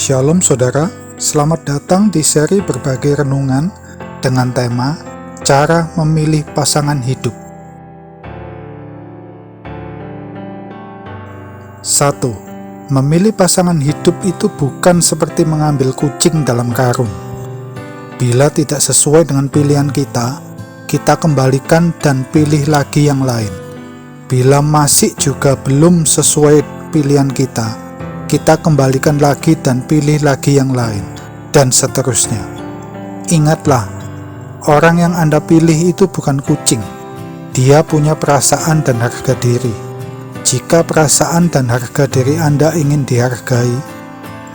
Shalom saudara, selamat datang di seri berbagai renungan dengan tema Cara Memilih Pasangan Hidup. 1. Memilih pasangan hidup itu bukan seperti mengambil kucing dalam karung. Bila tidak sesuai dengan pilihan kita kembalikan dan pilih lagi yang lain. Bila masih juga belum sesuai pilihan kita kembalikan lagi dan pilih lagi yang lain, dan seterusnya. Ingatlah, orang yang Anda pilih itu bukan kucing. Dia punya perasaan dan harga diri. Jika perasaan dan harga diri Anda ingin dihargai,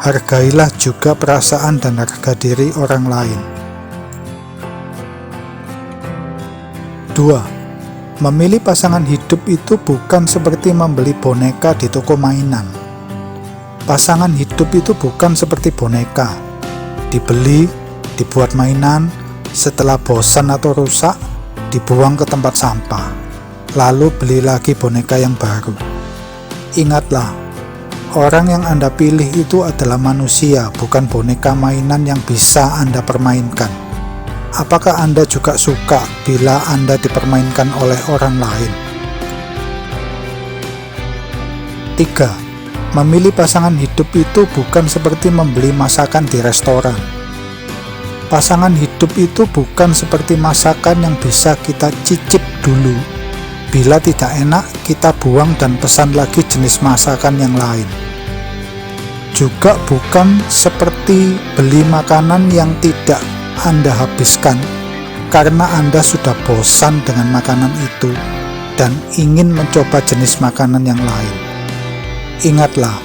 hargailah juga perasaan dan harga diri orang lain. 2. Memilih pasangan hidup itu bukan seperti membeli boneka di toko mainan. Pasangan hidup itu bukan seperti boneka, dibeli, dibuat mainan, setelah bosan atau rusak, dibuang ke tempat sampah, lalu beli lagi boneka yang baru. Ingatlah, orang yang Anda pilih itu adalah manusia, bukan boneka mainan yang bisa Anda permainkan. Apakah Anda juga suka bila Anda dipermainkan oleh orang lain? 3. Memilih pasangan hidup itu bukan seperti membeli masakan di restoran. Pasangan hidup itu bukan seperti masakan yang bisa kita cicip dulu. Bila tidak enak, kita buang dan pesan lagi jenis masakan yang lain. Juga bukan seperti beli makanan yang tidak Anda habiskan karena Anda sudah bosan dengan makanan itu dan ingin mencoba jenis makanan yang lain. Ingatlah,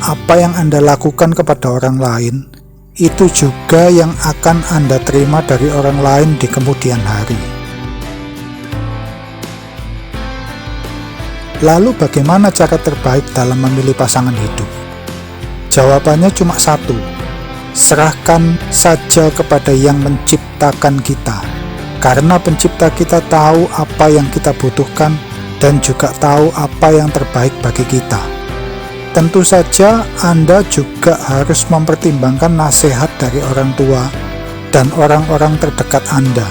apa yang Anda lakukan kepada orang lain, itu juga yang akan Anda terima dari orang lain di kemudian hari. Lalu bagaimana cara terbaik dalam memilih pasangan hidup? Jawabannya cuma satu, serahkan saja kepada yang menciptakan kita, karena pencipta kita tahu apa yang kita butuhkan dan juga tahu apa yang terbaik bagi kita. Tentu saja Anda juga harus mempertimbangkan nasihat dari orang tua dan orang-orang terdekat Anda.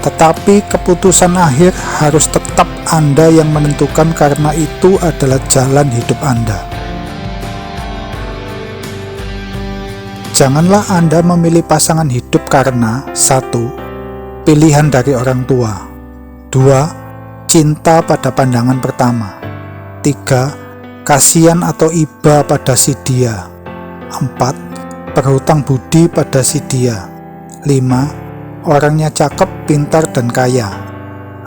Tetapi keputusan akhir harus tetap Anda yang menentukan karena itu adalah jalan hidup Anda. Janganlah Anda memilih pasangan hidup karena 1. Pilihan dari orang tua. 2. Cinta pada pandangan pertama. 3. Kasihan atau iba pada si dia. 4. Berhutang budi pada si dia. 5. Orangnya cakep, pintar, dan kaya.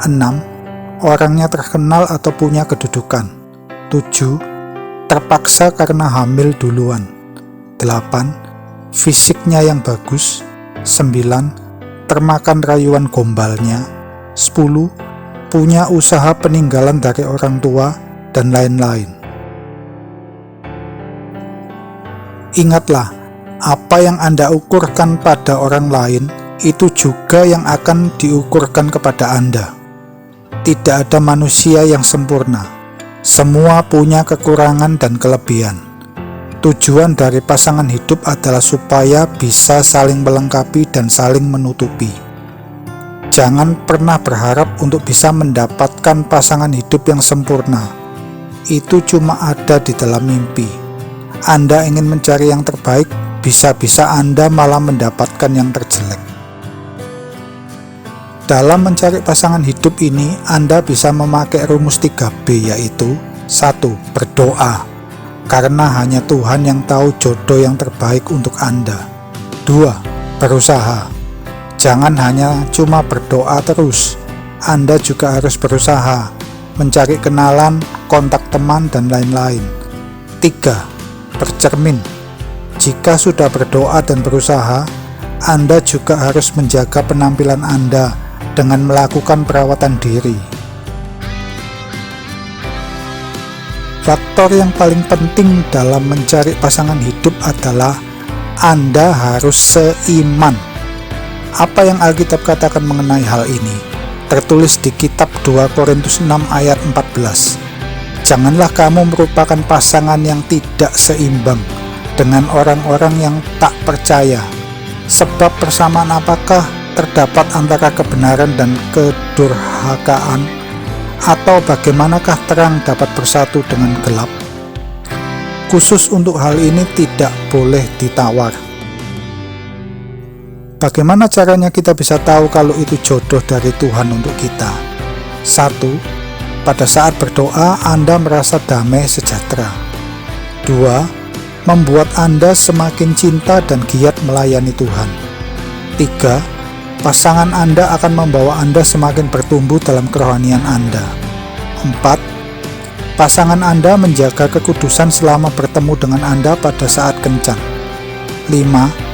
6. Orangnya terkenal atau punya kedudukan. 7. Terpaksa karena hamil duluan. 8. Fisiknya yang bagus. 9. Termakan rayuan gombalnya. 10. Punya usaha peninggalan dari orang tua, dan lain-lain. Ingatlah, apa yang Anda ukurkan pada orang lain, itu juga yang akan diukurkan kepada Anda. Tidak ada manusia yang sempurna. Semua punya kekurangan dan kelebihan. Tujuan dari pasangan hidup adalah supaya bisa saling melengkapi dan saling menutupi. Jangan pernah berharap untuk bisa mendapatkan pasangan hidup yang sempurna. Itu cuma ada di dalam mimpi. Anda ingin mencari yang terbaik, bisa-bisa Anda malah mendapatkan yang terjelek. Dalam mencari pasangan hidup ini, Anda bisa memakai rumus 3B, yaitu 1. Berdoa, karena hanya Tuhan yang tahu jodoh yang terbaik untuk Anda. 2. Berusaha, jangan hanya cuma berdoa terus, Anda juga harus berusaha, mencari kenalan, kontak teman, dan lain-lain. 3. Bercermin, jika sudah berdoa dan berusaha, Anda juga harus menjaga penampilan Anda dengan melakukan perawatan diri. Faktor yang paling penting dalam mencari pasangan hidup adalah Anda harus seiman. Apa yang Alkitab katakan mengenai hal ini? Tertulis di kitab 2 Korintus 6 ayat 14. Janganlah kamu merupakan pasangan yang tidak seimbang dengan orang-orang yang tak percaya. Sebab persamaan apakah terdapat antara kebenaran dan kedurhakaan? Atau bagaimanakah terang dapat bersatu dengan gelap? Khusus untuk hal ini tidak boleh ditawar. Bagaimana caranya kita bisa tahu kalau itu jodoh dari Tuhan untuk kita? 1. Pada saat berdoa Anda merasa damai sejahtera. 2. Membuat Anda semakin cinta dan giat melayani Tuhan. 3. Pasangan Anda akan membawa Anda semakin bertumbuh dalam kerohanian Anda. 4. Pasangan Anda menjaga kekudusan selama bertemu dengan Anda pada saat kencan. 5.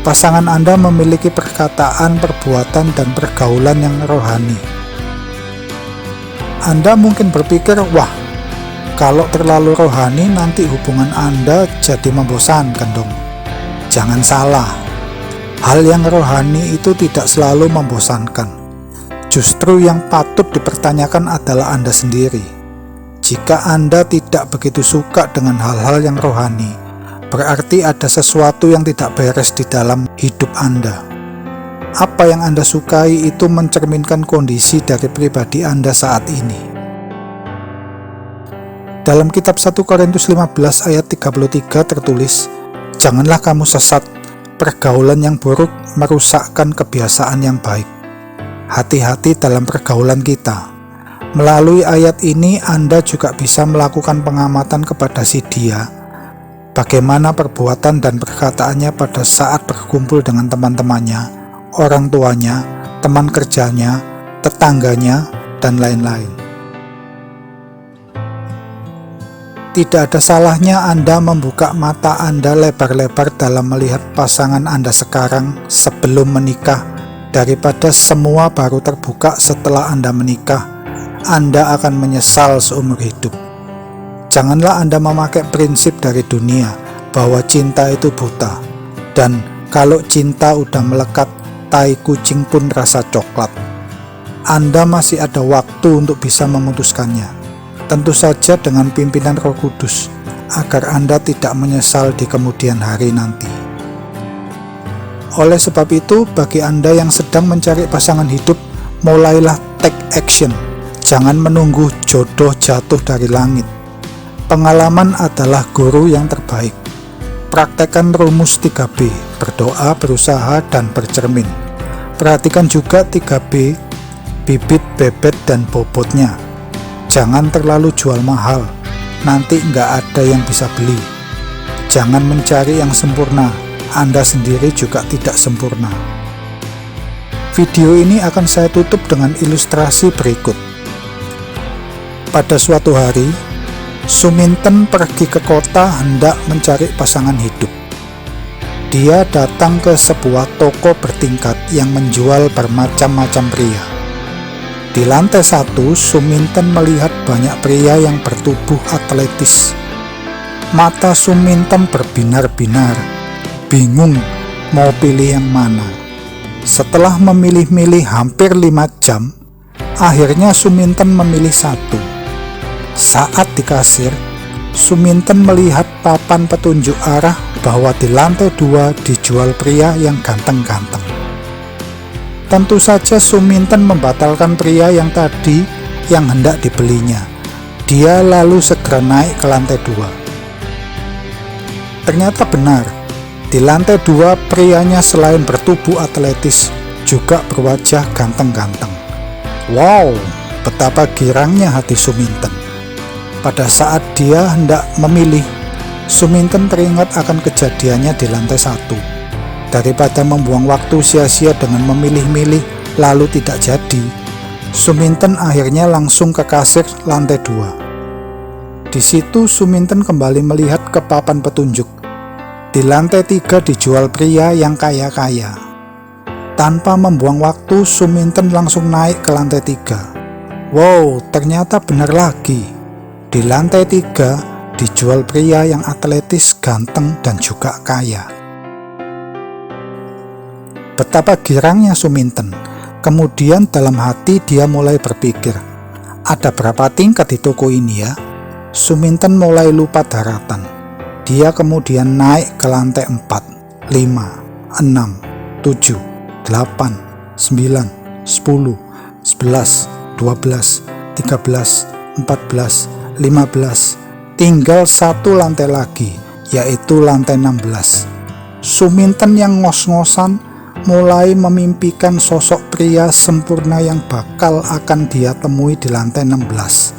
Pasangan Anda memiliki perkataan, perbuatan, dan pergaulan yang rohani. Anda mungkin berpikir, wah, kalau terlalu rohani nanti hubungan Anda jadi membosankan dong. Jangan salah, hal yang rohani itu tidak selalu membosankan. Justru yang patut dipertanyakan adalah Anda sendiri. Jika Anda tidak begitu suka dengan hal-hal yang rohani, berarti ada sesuatu yang tidak beres di dalam hidup Anda. Apa yang Anda sukai itu mencerminkan kondisi dari pribadi Anda saat ini. Dalam kitab 1 Korintus 15 ayat 33 tertulis, "Janganlah kamu sesat, pergaulan yang buruk merusakkan kebiasaan yang baik." Hati-hati dalam pergaulan kita. Melalui ayat ini Anda juga bisa melakukan pengamatan kepada si dia, bagaimana perbuatan dan perkataannya pada saat berkumpul dengan teman-temannya, orang tuanya, teman kerjanya, tetangganya, dan lain-lain. Tidak ada salahnya Anda membuka mata Anda lebar-lebar dalam melihat pasangan Anda sekarang sebelum menikah, daripada semua baru terbuka setelah Anda menikah. Anda akan menyesal seumur hidup. Janganlah Anda memakai prinsip dari dunia bahwa cinta itu buta, dan kalau cinta udah melekat, tai kucing pun rasa coklat. Anda masih ada waktu untuk bisa memutuskannya, tentu saja dengan pimpinan Roh Kudus, agar Anda tidak menyesal di kemudian hari nanti. Oleh sebab itu, bagi Anda yang sedang mencari pasangan hidup, mulailah take action. Jangan menunggu jodoh jatuh dari langit. Pengalaman adalah guru yang terbaik. Praktekkan rumus 3B, berdoa, berusaha, dan bercermin. Perhatikan juga 3B, bibit, bebet, dan bobotnya. Jangan terlalu jual mahal, nanti nggak ada yang bisa beli. Jangan mencari yang sempurna, Anda sendiri juga tidak sempurna. Video ini akan saya tutup dengan ilustrasi berikut. Pada suatu hari, Suminten pergi ke kota hendak mencari pasangan hidup. Dia datang ke sebuah toko bertingkat yang menjual bermacam-macam pria. Di lantai 1, Suminten melihat banyak pria yang bertubuh atletis. Mata Suminten berbinar-binar, bingung mau pilih yang mana. Setelah memilih-milih hampir 5 jam, akhirnya Suminten memilih satu. Saat di kasir, Suminten melihat papan petunjuk arah bahwa di lantai 2 dijual pria yang ganteng-ganteng. Tentu saja Suminten membatalkan pria yang tadi yang hendak dibelinya. Dia lalu segera naik ke lantai 2. Ternyata benar, di lantai 2 prianya selain bertubuh atletis juga berwajah ganteng-ganteng. Wow, betapa girangnya hati Suminten. Pada saat dia hendak memilih, Suminten teringat akan kejadiannya di lantai 1. Daripada membuang waktu sia-sia dengan memilih-milih lalu tidak jadi, Suminten akhirnya langsung ke kasir lantai 2. Di situ Suminten kembali melihat ke papan petunjuk. Di lantai 3 dijual pria yang kaya-kaya. Tanpa membuang waktu, Suminten langsung naik ke lantai 3. Wow, ternyata benar lagi. Di lantai 3 dijual pria yang atletis, ganteng, dan juga kaya. Betapa girangnya Suminten. Kemudian dalam hati dia mulai berpikir, ada berapa tingkat di toko ini ya? Suminten mulai lupa daratan. Dia kemudian naik ke lantai 4, 5, 6, 7, 8, 9, 10, 11, 12, 13, 14, 15. Tinggal satu lantai lagi, yaitu lantai 16. Suminten yang ngos-ngosan mulai memimpikan sosok pria sempurna yang bakal akan dia temui di lantai 16.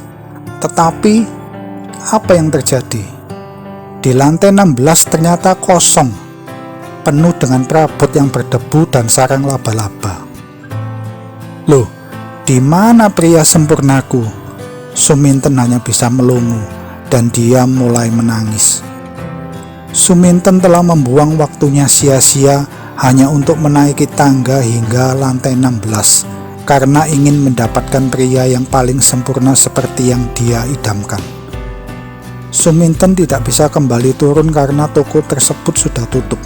Tetapi, apa yang terjadi? Di lantai 16 ternyata kosong, penuh dengan perabot yang berdebu dan sarang laba-laba. Loh, di mana pria sempurnaku? Suminten hanya bisa melongo, dan dia mulai menangis. Suminten telah membuang waktunya sia-sia hanya untuk menaiki tangga hingga lantai 16 karena ingin mendapatkan pria yang paling sempurna seperti yang dia idamkan. Suminten tidak bisa kembali turun karena toko tersebut sudah tutup.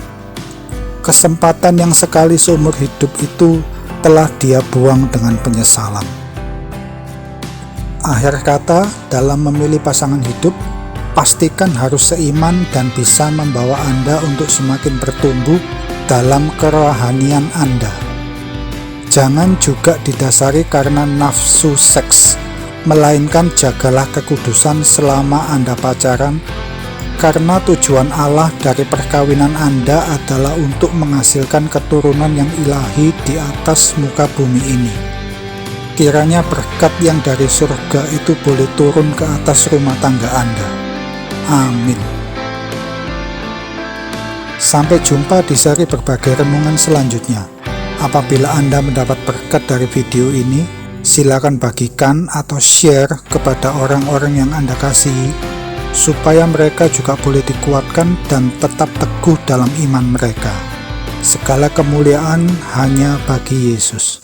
Kesempatan yang sekali seumur hidup itu telah dia buang dengan penyesalan. Akhir kata, dalam memilih pasangan hidup, pastikan harus seiman dan bisa membawa Anda untuk semakin bertumbuh dalam kerohanian Anda. Jangan juga didasari karena nafsu seks, melainkan jagalah kekudusan selama Anda pacaran, karena tujuan Allah dari perkawinan Anda adalah untuk menghasilkan keturunan yang ilahi di atas muka bumi ini. Kiranya berkat yang dari surga itu boleh turun ke atas rumah tangga Anda. Amin. Sampai jumpa di seri berbagai renungan selanjutnya. Apabila Anda mendapat berkat dari video ini, silakan bagikan atau share kepada orang-orang yang Anda kasihi, supaya mereka juga boleh dikuatkan dan tetap teguh dalam iman mereka. Segala kemuliaan hanya bagi Yesus.